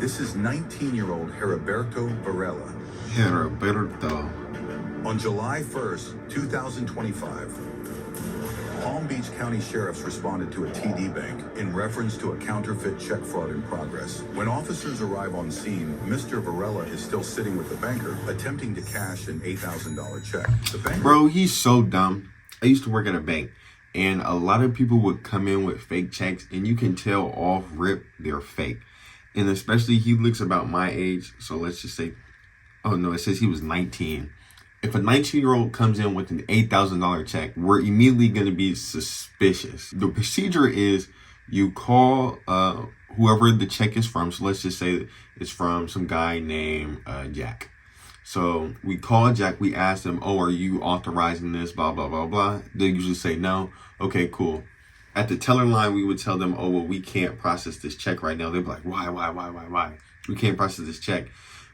This is 19-year-old Heriberto Varela. Heriberto. On July 1st, 2025, Palm Beach County sheriffs responded to a TD bank in reference to a counterfeit check fraud in progress. When officers arrive on scene, Mr. Varela is still sitting with the banker, attempting to cash an $8,000 check. The banker... Bro, he's so dumb. I used to work at a bank, and a lot of people would come in with fake checks, and you can tell off rip they're fake. And especially, he looks about my age, so let's just say, oh no, it says he was 19. If a 19-year-old comes in with an $8,000 check, we're immediately going to be suspicious. The procedure is you call whoever the check is from. So let's just say it's from some guy named Jack. So we call Jack. We ask them, oh, are you authorizing this? Blah, blah, blah, blah. They usually say no. Okay, cool. At the teller line, we would tell them, oh, well, we can't process this check right now. They'd be like, why? We can't process this check.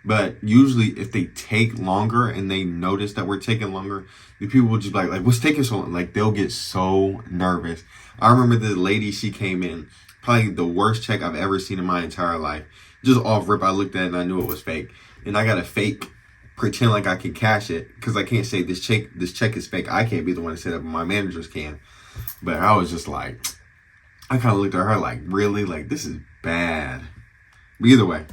But usually if they take longer and they notice that we're taking longer, the people will just be like, what's taking so long? Like, they'll get so nervous. I remember the lady, she came in, probably the worst check I've ever seen in my entire life. Just off rip, I looked at it and I knew it was fake. And I got to pretend like I can cash it, because I can't say this check is fake. I can't be the one to set up, my managers can. But I was just like, I kind of looked at her like, really? Like, this is bad. But either way.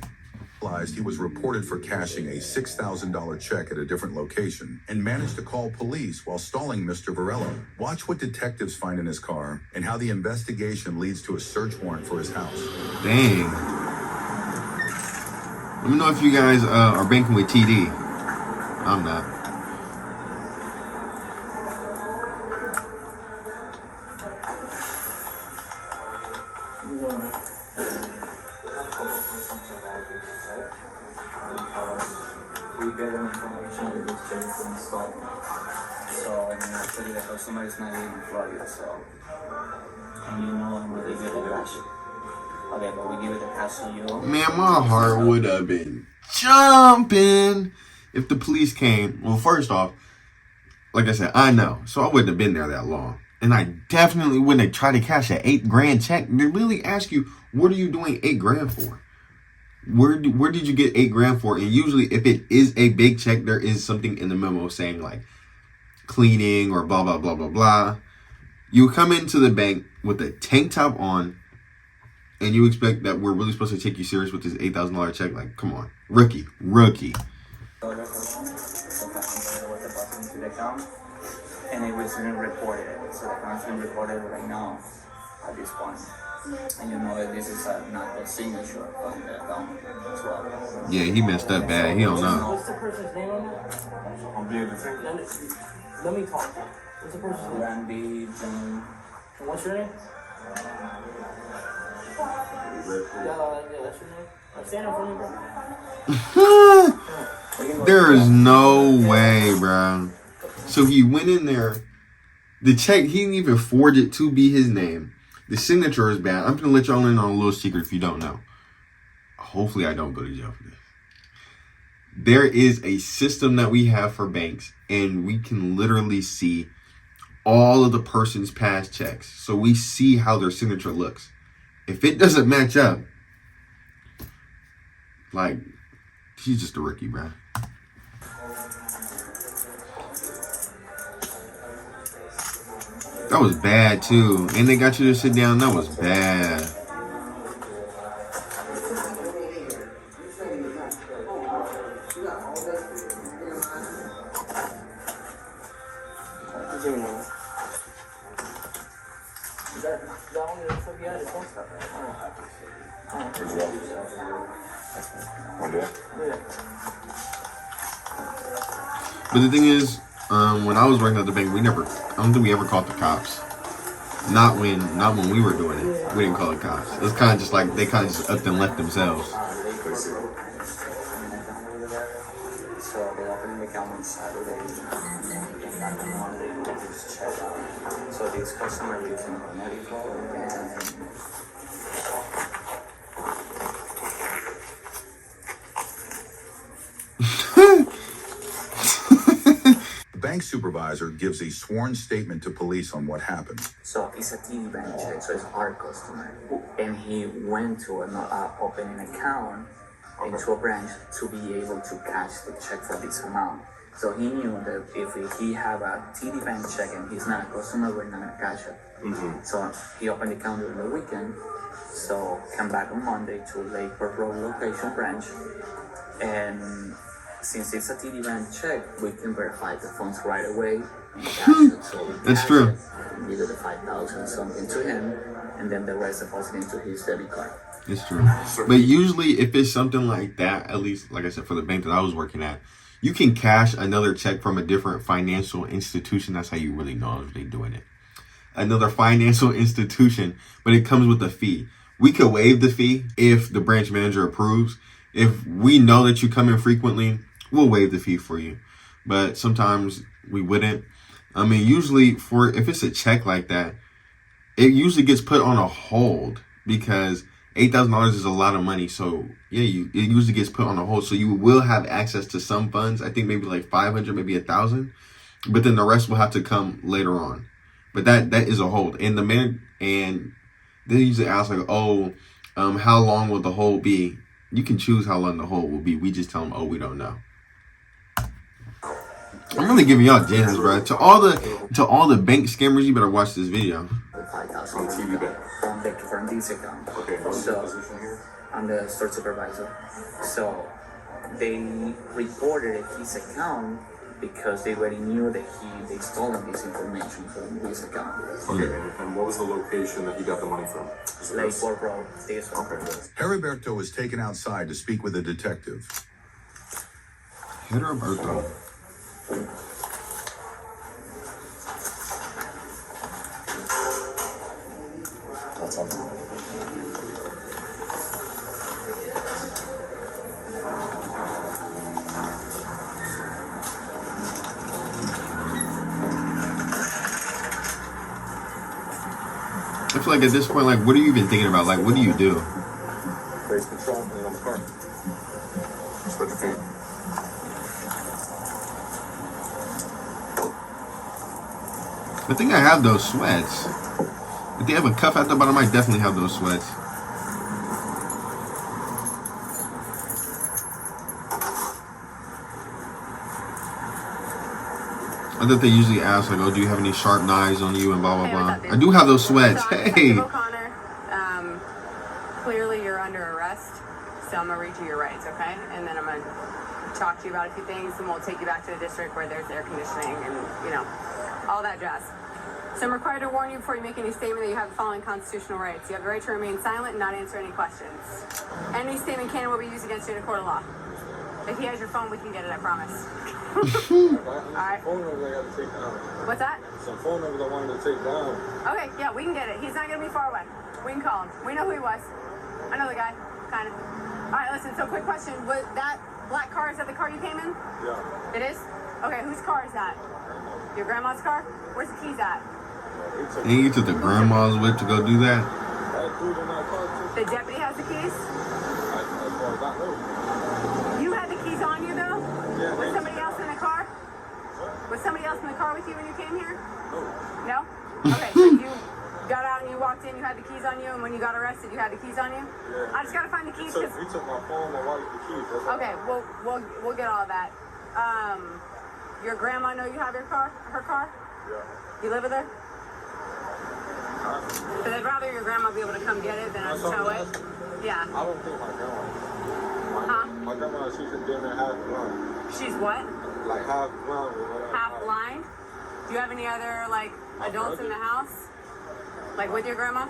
He was reported for cashing a $6,000 check at a different location and managed to call police while stalling Mr. Varela. Watch what detectives find in his car and how the investigation leads to a search warrant for his house. Dang. Let me know if you guys are banking with TD. I'm not. We get information that this check is installed. So, I mean, actually, the customer is not even Florida, so. And you know when they get the cash. Okay, but we give it the cash to you. Man, my heart would have been jumping if the police came. Well, first off, like I said, I know. So I wouldn't have been there that long. And I definitely wouldn't have tried to cash an $8,000 check. They really ask you, what are you doing $8,000 for? Where did you get $8,000 for? And usually if it is a big check, there is something in the memo saying like cleaning or blah, blah, blah, blah, blah. You come into the bank with a tank top on and you expect that we're really supposed to take you serious with this $8,000 check? Like, come on. Rookie. And it was been reported. So the account's been reported right now at this point. And you know that this is not the signature on the account as well. Yeah, he messed up bad. He don't know. What's the person's name on that? Let me talk. What's the person's name? Randy, John. And what's your name? Yeah, that's your name. Stand up for me, bro. There is no way, bro. So he went in there. The check, he didn't even forge it to be his name. The signature is bad. I'm going to let y'all in on a little secret if you don't know. Hopefully I don't go to jail for this. There is a system that we have for banks, and we can literally see all of the person's past checks. So we see how their signature looks. If it doesn't match up, like, he's just a rookie, bro. That was bad too. And they got you to sit down. That was bad. But the thing is, when I was working at the bank, I don't think we ever called the cops. Not when we were doing it. We didn't call the cops. It was kind of just like, they kind of just upped and left themselves. So they opened the account on Saturday. And on Monday, we just checked out. So this customer lives in Connecticut. The bank supervisor gives a sworn statement to police on what happened. So it's a TD bank check, so it's our customer. And he went to open an account into a branch to be able to cash the check for this amount. So he knew that if he have a TD Bank check and he's not a customer, we're not gonna cash it. So he opened the account during the weekend. So come back on Monday to Lake Park Road location branch, and since it's a TD Bank check, we can verify the funds right away and cash it. So we That's cash true. it, we did the 5,000 something to him, and then the rest deposited into his debit card. It's true. But usually if it's something like that, at least like I said, for the bank that I was working at, you can cash another check from a different financial institution. That's how you really know if they're doing it. Another financial institution, but it comes with a fee. We could waive the fee if the branch manager approves. If we know that you come in frequently, we'll waive the fee for you. But sometimes we wouldn't. I mean, usually if it's a check like that, it usually gets put on a hold because $8,000 is a lot of money. So yeah, it usually gets put on a hold. So you will have access to some funds. I think maybe like 500, maybe 1,000, but then the rest will have to come later on. But that is a hold. And they usually ask like, how long will the hold be? You can choose how long the hold will be. We just tell them, we don't know. I'm really giving y'all gems, bro. To all the bank scammers, you better watch this video. 5,000 from this account. So I'm the store supervisor. So they reported his account because they already knew that they stolen this information from his account. Okay, and what was the location that he got the money from? Lake Park Road, this one. Okay. Heriberto was taken outside to speak with a detective. Heriberto. That's all. I feel like at this point, like, what are you even thinking about? Like, what do you do? Base control and on the car. Spread your feet. I think I have those sweats. If they have a cuff at the bottom, I definitely have those sweats. I thought they usually ask, like, do you have any sharp knives on you and blah, blah, blah. I do have those sweats. Hey! O'Connor, clearly you're under arrest, so I'm going to read you your rights, okay? And then I'm going to talk to you about a few things, and we'll take you back to the district where there's air conditioning and, all that jazz. So I'm required to warn you before you make any statement that you have the following constitutional rights. You have the right to remain silent and not answer any questions. Any statement can and will be used against you in a court of law. If he has your phone, we can get it, I promise. Alright. Phone numbers I got to take down. What's that? Some phone numbers I wanted to take down. Okay, yeah, we can get it. He's not going to be far away. We can call him. We know who he was. I know the guy, kind of. Alright, listen, so quick question. Was that black car, is that the car you came in? Yeah. It is? Okay, whose car is that? Your grandma's car? Where's the keys at? And you took the grandma's whip to go do that? The deputy has the keys? You had the keys on you, though? Yeah. Was somebody else in the car? Was somebody else in the car with you when you came here? No? Okay, so you got out and you walked in, you had the keys on you, and when you got arrested, you had the keys on you? Yeah. I just gotta find the keys. He took my phone, my wallet, the keys. Okay, we'll get all of that. Your grandma know you have her car? Yeah. You live with her? Because I'd rather your grandma be able to come get it than us tow it. Yeah. I don't think my grandma. Huh? My grandma, she's been there half blind. She's what? Like half blind or whatever. Half blind? Do you have any other, adults in the house? Like with your grandma?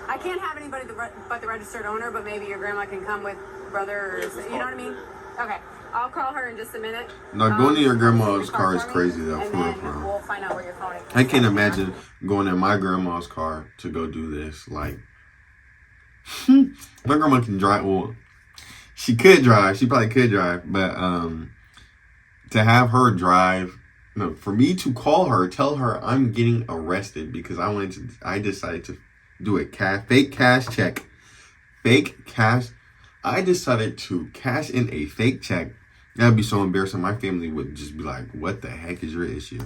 I can't have anybody but the registered owner, but maybe your grandma can come with brother or, you know what I mean? Okay. I'll call her in just a minute. No, going to your grandma's car is for me, crazy, though, and for real, then for real. we'll find out where your phone is. I can't imagine going in my grandma's car to go do this. Like, my grandma can drive. Well, she could drive. She probably could drive. But to have her drive, no, for me to call her, tell her I'm getting arrested because I decided to do a fake cash check. Fake cash. I decided to cash in a fake check. That'd be so embarrassing. My family would just be like, what the heck is your issue?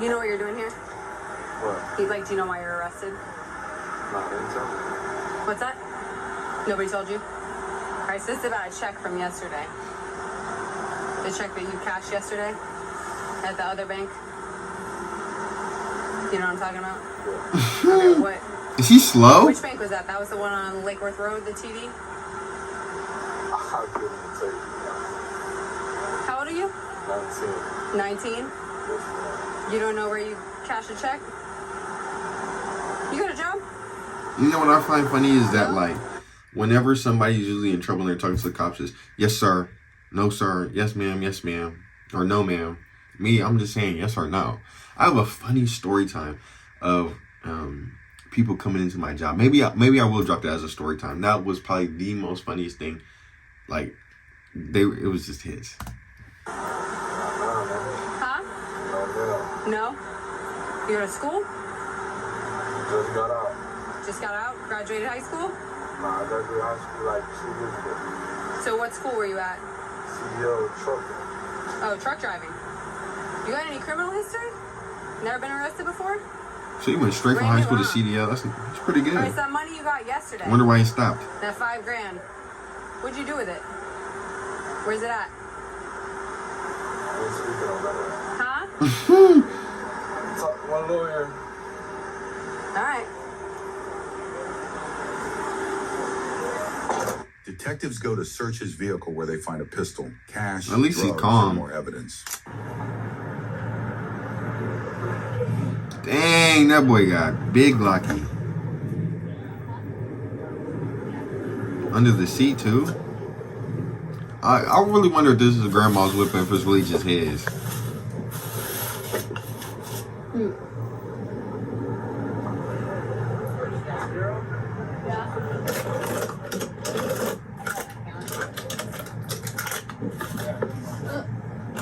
You know what you're doing here? What? Do you know why you're arrested? Nah, they didn't tell me. What's that? Nobody told you? Alright, so this is about a check from yesterday. The check that you cashed yesterday at the other bank. You know what I'm talking about? Okay, what? Is he slow? Which bank was that? That was the one on Lake Worth Road, the TD? I couldn't even tell you. How old are you? 19. 19? You don't know where you cashed a check? You got a job? You know what I find funny is that, like, whenever somebody's usually in trouble and they're talking to the cops, is yes, sir, no, sir, yes, ma'am, or no, ma'am. Me, I'm just saying yes or no. I have a funny story time of people coming into my job. Maybe I will drop that as a story time. That was probably the most funniest thing. Like, it was just his. Huh? No. No? You go to school? Just got out. Just got out? Graduated high school? Nah, I graduated high school like 2 years ago. So what school were you at? CEO truck. Oh, truck driving. You got any criminal history? Never been arrested before? So he went straight from high school to CDL. That's pretty good. Alright, so that money you got yesterday. I wonder why he stopped. That $5,000. What'd you do with it? Where's it at? I ain't speaking on that. Huh? Talk to one lawyer. Alright. Detectives go to search his vehicle where they find a pistol, cash, At least he's drugs, calm. and more evidence. Dang, that boy got big lucky. Under the seat, too? I really wonder if this is grandma's whip and if it's really just his.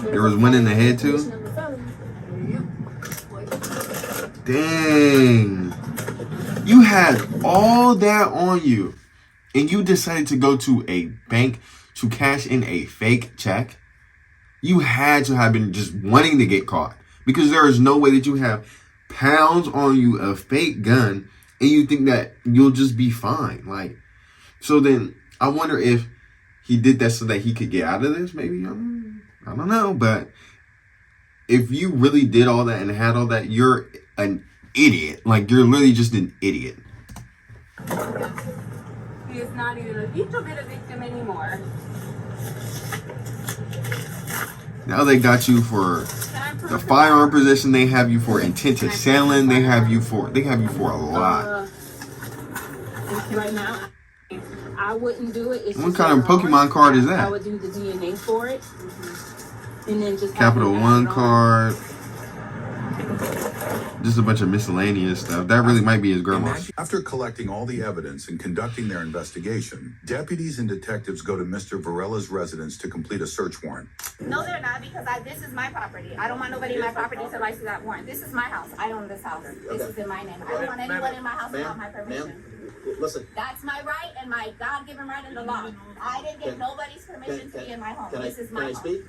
There was one in the head, too? Dang. You had all that on you, and you decided to go to a bank to cash in a fake check. You had to have been just wanting to get caught, because there is no way that you have pounds on you, a fake gun, and you think that you'll just be fine. Like, so then I wonder if he did that so that he could get out of this. Maybe, I don't know, but if you really did all that and had all that, you're an idiot. Like, you're literally just an idiot. He is not even a little bit a victim anymore. Now they got you for the firearm possession. They have you for intent to selling. They have you for a lot. Right now, I wouldn't do it. It's What just kind of later Pokemon on, card is I that? would do the DNA for it, and then just Capital have it One added on. card. Just a bunch of miscellaneous stuff. That really might be his grandma's. After collecting all the evidence and conducting their investigation, deputies and detectives go to Mr. Varela's residence to complete a search warrant. No, they're not, because this is my property. I don't want nobody in my property till I see that warrant. This is my house. I own this house. This is in my name. I don't want anyone in my house without my permission. Listen. That's my right and my God-given right in the law. I didn't get nobody's permission to be in my home. This is my home. Can I speak?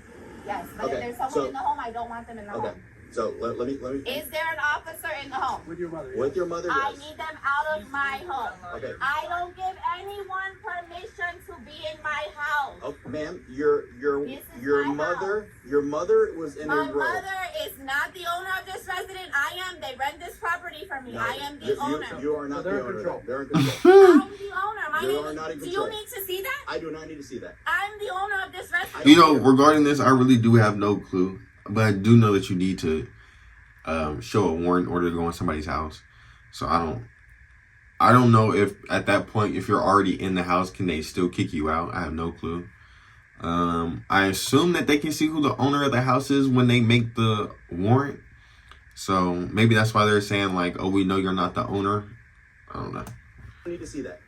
Yes, but if Okay, there's someone so- in the home, I don't want them in the Okay. home. So let me. Is there an officer in the home? With your mother, I yes. need them out of my home. Okay. I don't give anyone permission to be in my house. Oh, ma'am, your This is my mother was in My a row. mother is not the owner of this resident. I am. They rent this property from me. No, I am the owner. You are not the owner. control. They're in control. I'm the owner. My You name are is. not in Do control. you need to see that? I do not need to see that. I'm the owner of this resident. You know, regarding this, I really do have no clue. But I do know that you need to show a warrant in order to go in somebody's house. So I don't know if at that point, if you're already in the house, can they still kick you out? I have no clue. I assume that they can see who the owner of the house is when they make the warrant. So maybe that's why they're saying like, oh, we know you're not the owner. I don't know. I need to see that.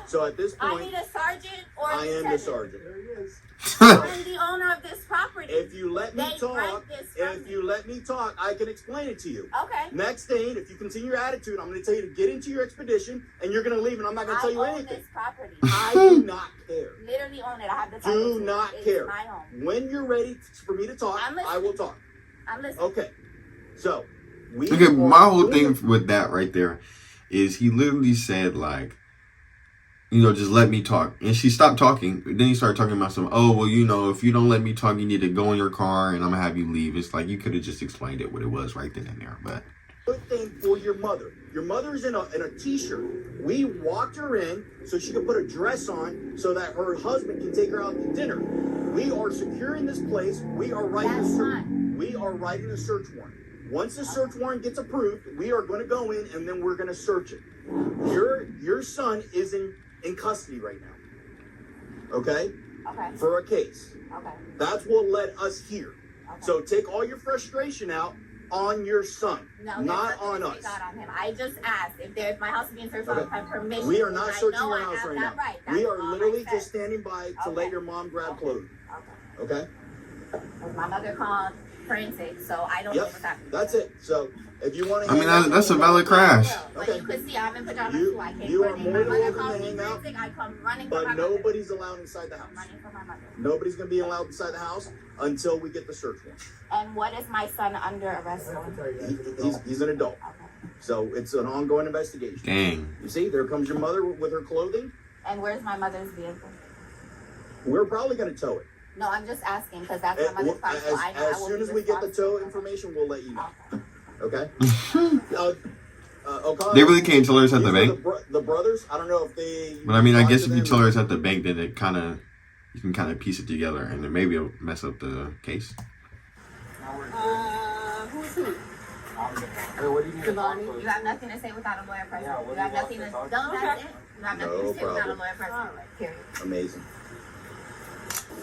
So at this I point, need a sergeant or a I am the lieutenant. sergeant. There he is. I'm the owner of this property. If you let me They talk, rent this from me. I can explain it to you. Okay. Next thing, if you continue your attitude, I'm going to tell you to get into your expedition, and you're going to leave, and I'm not going to tell you I own anything. this property. I do not care. Literally own it. I have the title. Do to it. not It's care. my home. When you're ready for me to talk, I'm I will listening. talk. I'm listening. Okay. So, Okay, my whole thing with that right there is he literally said, like, you know, just let me talk. And she stopped talking. Then he started talking about some, oh, well, you know, if you don't let me talk, you need to go in your car and I'm going to have you leave. It's like you could have just explained it what it was right then and there. But good thing for your mother. Your mother's in a t-shirt. We walked her in so she could put a dress on so that her husband can take her out to dinner. We are securing this place. We are writing a search warrant. Once the search warrant gets approved, we are going to go in and then we're going to search it. Your son is in custody right now. Okay? Okay. For a case. Okay. That's what led us here. Okay. So take all your frustration out on your son, No, not on us. Not on him. I just asked if my house is being searched for permission. We are not searching your house right now. Right. We are literally just standing by to let your mom grab clothes. Okay? My mother called forensic, so I don't know what's happening. That's it. So if you want to, I mean, that's a valid crash. But you can see I haven't put on my shoe. I came You are running. more My than mother welcome called to me hang out, forensic. I come running for but my mother. nobody's allowed inside the house. I'm running for my mother. Nobody's going to be allowed inside the house until we get the search warrant. And what is my son under arrest for? He's an adult. So it's an ongoing investigation. Dang. You see, there comes your mother with her clothing. And where's my mother's vehicle? We're probably going to tow it. No, I'm just asking because that's my mother's car. So I know As I will soon be as we get the tow responsible. information, we'll let you know. Okay? O'Connor, They really can't tell her it's at the these are bank. The brothers, I don't know if they... But I mean, I talked guess to if you them tell or- her it's at the bank, then it kind of, you can kind of piece it together and then maybe it'll mess up the case. Who's who? Hey, what do you need to talk Devani, to? you have nothing to say without a lawyer present. Yeah, what You do have you want nothing to to... talk Don't, that's it. You have nothing No to say without a problem. lawyer present. Period. Amazing.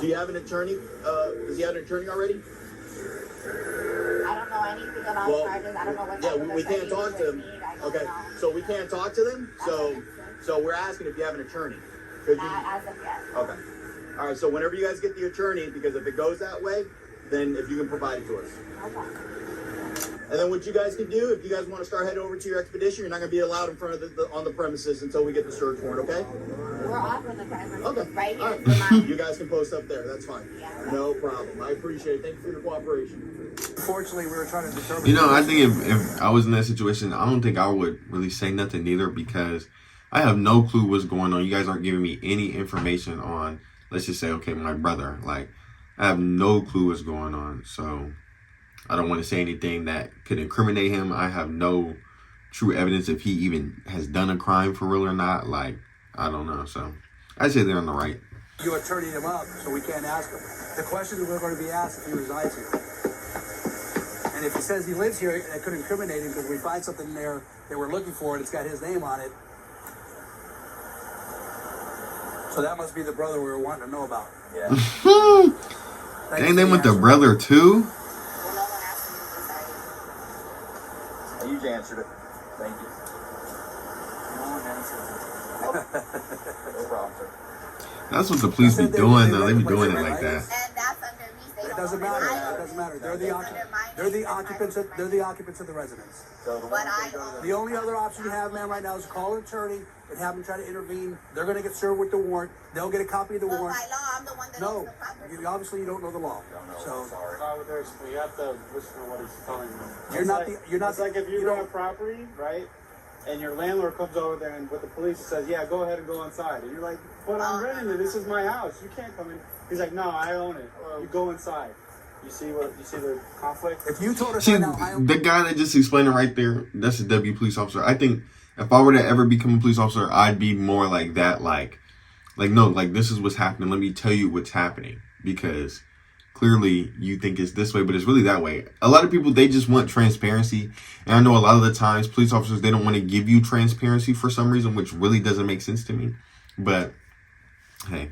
Do you have an attorney? Does he have an attorney already? I don't know anything about Well, charges. I don't know what yeah, type of we can't attorney talk you to would them. need. I don't Okay, know. so we can't talk to them. So we're asking if you have an attorney. Could you? Not as of yet. Okay. All right. So whenever you guys get the attorney, because if it goes that way, then if you can provide it to us. Okay. And then what you guys can do, if you guys want to start heading over to your expedition, you're not going to be allowed in front of on the premises until we get the search warrant. Okay? We're off of the premises. Okay. Right here. All is the line. You guys can post up there. That's fine. Yeah. No problem. I appreciate it. Thank you for your cooperation. Unfortunately, we were trying to determine. You know, I think if I was in that situation, I don't think I would really say nothing either because I have no clue what's going on. You guys aren't giving me any information on, let's just say, okay, my brother. Like, I have no clue what's going on. So I don't want to say anything that could incriminate him. I have no true evidence if he even has done a crime for real or not. Like, I don't know. So I'd say they're on the right. You attorneyed him up, so we can't ask him. The question is we're going to be asked if he resides here. And if he says he lives here, that could incriminate him because we find something there that we're looking for and it's got his name on it. So that must be the brother we were wanting to know about. Yeah. Dang, they went the brother too? Well, no one asked me to decide. You answered it. Thank you. No one answered it. No problem, sir. That's what the police be doing though. They be doing it like that. And that's under me. They It don't doesn't own matter. my It doesn't matter. They're the It's under my they're the name, occupants. it's They're the occupants of the residence. So the But one I that goes own- The only other option you have, man, right now is call an attorney and have them try to intervene. They're going to get served with the warrant. They'll get a copy of the But warrant. by law, I'm the one that No, owns the property. obviously you don't know the law. So sorry. You have to listen to what he's telling you. You're not the- you're not It's like if you you don't- rent a property, right? And your landlord comes over there and with the police and says, "Yeah, go ahead and go inside." And you're like, "But I'm renting it. This is my house. You can't come in." He's like, "No, I own it. You go inside." You see the conflict? if you told us See, right now, I the guy that just explained it right there, that's a W police officer. I think if I were to ever become a police officer, I'd be more like that. Like no, like this is what's happening. Let me tell you what's happening because clearly you think it's this way, but it's really that way. A lot of people, they just want transparency. And I know a lot of the times police officers, they don't want to give you transparency for some reason, which really doesn't make sense to me. But hey,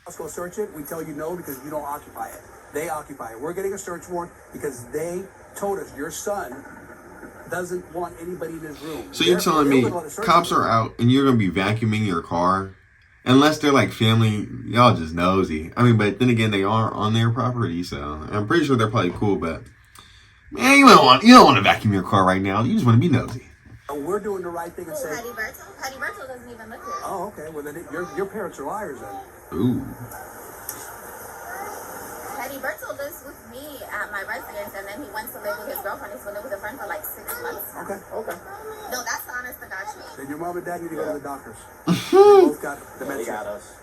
let's go search it. We tell you no because you don't occupy it. They occupy it. We're getting a search warrant because they told us your son doesn't want anybody in his room. so you're telling me cops are out and you're going to be vacuuming your car? Unless they're like family, y'all just nosy. I mean, but then again, they are on their property, so I'm pretty sure they're probably cool. But man, you don't want to vacuum your car right now. You just want to be nosy. We're doing the right thing and saying, Patty Berto? Patty Berto doesn't even live here. "Oh, okay. Well, then your parents are liars then." Ooh, Patty Berto lives with me at my residence, and then he went to live with his girlfriend. He's been living with a friend for like 6 months. Okay. No, that's the honest to God truth. Then your mom and dad need to go to the doctors. They both got They dementia. got us.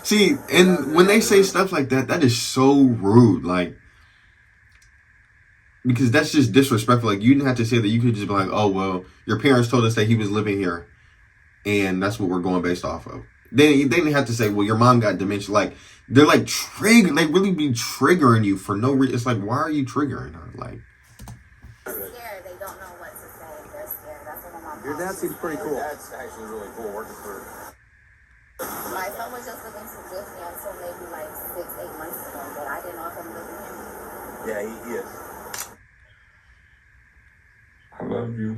See, and when they say stuff like that, that is so rude. Like, because that's just disrespectful. Like, you didn't have to say that. You could just be like, oh, well, your parents told us that he was living here, and that's what we're going based off of. They didn't have to say, well, your mom got dementia. Like, they're like they really be triggering you for no reason. It's like, why are you triggering her? Like, They're scared. They don't know what to say. They're scared. That's what my mom Your dad seems pretty cool. That's actually really cool working for. My son was just looking to with me until maybe like 6-8 months ago, but I didn't know if I'm living him. Yeah, he is. I love you.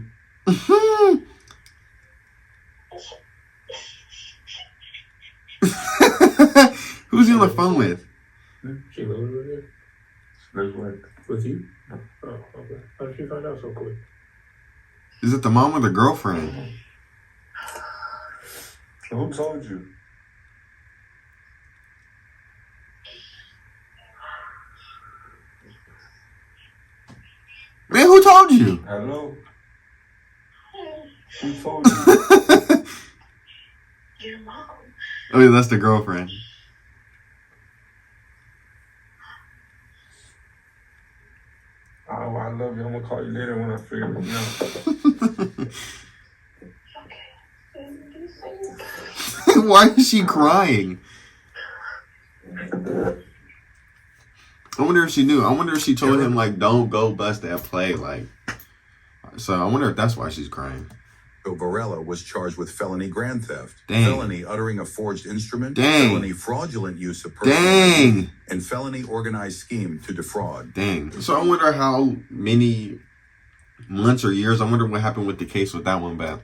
who's he on the phone with? She lives with you? She lives with you? Oh, okay. How did she find out so quick? Is it the mom or the girlfriend? Who told you? Man, who told you? Hello? Who told you? Your mom. Oh, yeah, that's the girlfriend. Oh, I love you. I'm gonna call you later when I figure it out. Why is she crying? I wonder if she knew. I wonder if she told him, like, don't go bust that play. Like, so I wonder if that's why she's crying. Varela was charged with felony grand theft, Dang. felony uttering a forged instrument, Dang. felony fraudulent use of personal Dang. ID, and felony organized scheme to defraud. Dang. So I wonder how many months or years. I wonder what happened with the case with that one. But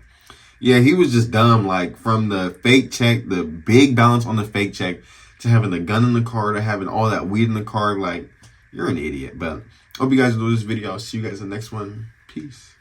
yeah, he was just dumb. Like, from the fake check, the big balance on the fake check, to having the gun in the car, to having all that weed in the car. Like, you're an idiot. But hope you guys enjoyed this video. I'll see you guys in the next one. Peace.